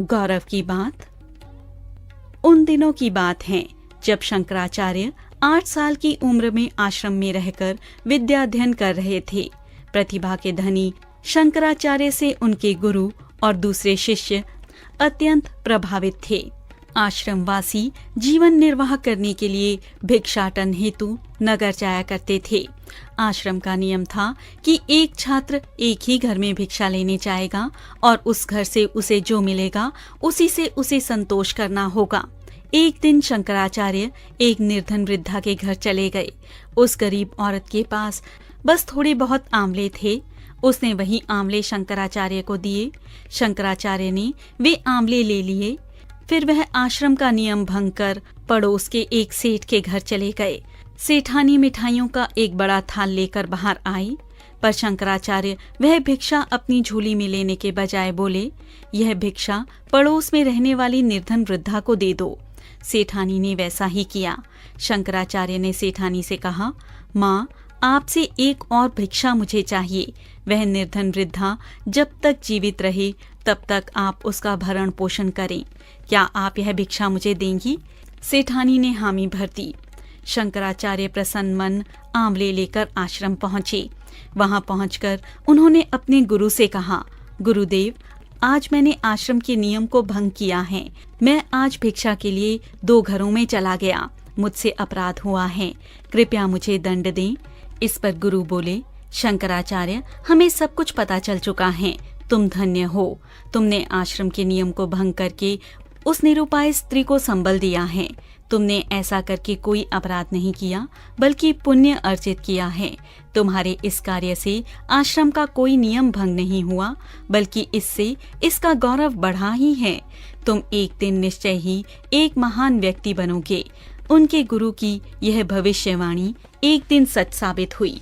गौरव की बात। उन दिनों की बात है जब शंकराचार्य 8 साल की उम्र में आश्रम में रहकर विद्या अध्ययन कर रहे थे। प्रतिभा के धनी शंकराचार्य से उनके गुरु और दूसरे शिष्य अत्यंत प्रभावित थे। आश्रमवासी जीवन निर्वाह करने के लिए भिक्षाटन हेतु नगर जाया करते थे। आश्रम का नियम था कि एक छात्र एक ही घर में भिक्षा लेने जाएगा और उस घर से उसे जो मिलेगा उसी से उसे संतोष करना होगा। एक दिन शंकराचार्य एक निर्धन वृद्धा के घर चले गए। उस गरीब औरत के पास बस थोड़े बहुत आंवले थे। उसने वही आंवले शंकराचार्य को दिए। शंकराचार्य ने वे आंवले ले लिए। फिर वह आश्रम का नियम भंग कर पड़ोस के एक सेठ के घर चले गए। सेठानी मिठाइयों का एक बड़ा थाल लेकर बाहर आई, पर शंकराचार्य वह भिक्षा अपनी झोली में लेने के बजाय बोले, यह भिक्षा पड़ोस में रहने वाली निर्धन वृद्धा को दे दो। सेठानी ने वैसा ही किया। शंकराचार्य ने सेठानी से कहा, माँ, आपसे एक और भिक्षा मुझे चाहिए। वह निर्धन वृद्धा जब तक जीवित रहे तब तक आप उसका भरण पोषण करें। क्या आप यह भिक्षा मुझे देंगी? सेठानी ने हामी भर दी। शंकराचार्य प्रसन्न मन आंवले लेकर आश्रम पहुंचे। वहां पहुंचकर उन्होंने अपने गुरु से कहा, गुरुदेव, आज मैंने आश्रम के नियम को भंग किया है। मैं आज भिक्षा के लिए 2 घरों में चला गया। मुझसे अपराध हुआ है, कृपया मुझे दंड दें। इस पर गुरु बोले, शंकराचार्य, हमें सब कुछ पता चल चुका है। तुम धन्य हो। तुमने आश्रम के नियम को भंग करके उस निरुपाय स्त्री को संबल दिया है। तुमने ऐसा करके कोई अपराध नहीं किया, बल्कि पुण्य अर्जित किया है। तुम्हारे इस कार्य से आश्रम का कोई नियम भंग नहीं हुआ, बल्कि इससे इसका गौरव बढ़ा ही है। तुम एक दिन निश्चय ही एक महान व्यक्ति बनोगे। उनके गुरु की यह भविष्यवाणी एक दिन सच साबित हुई।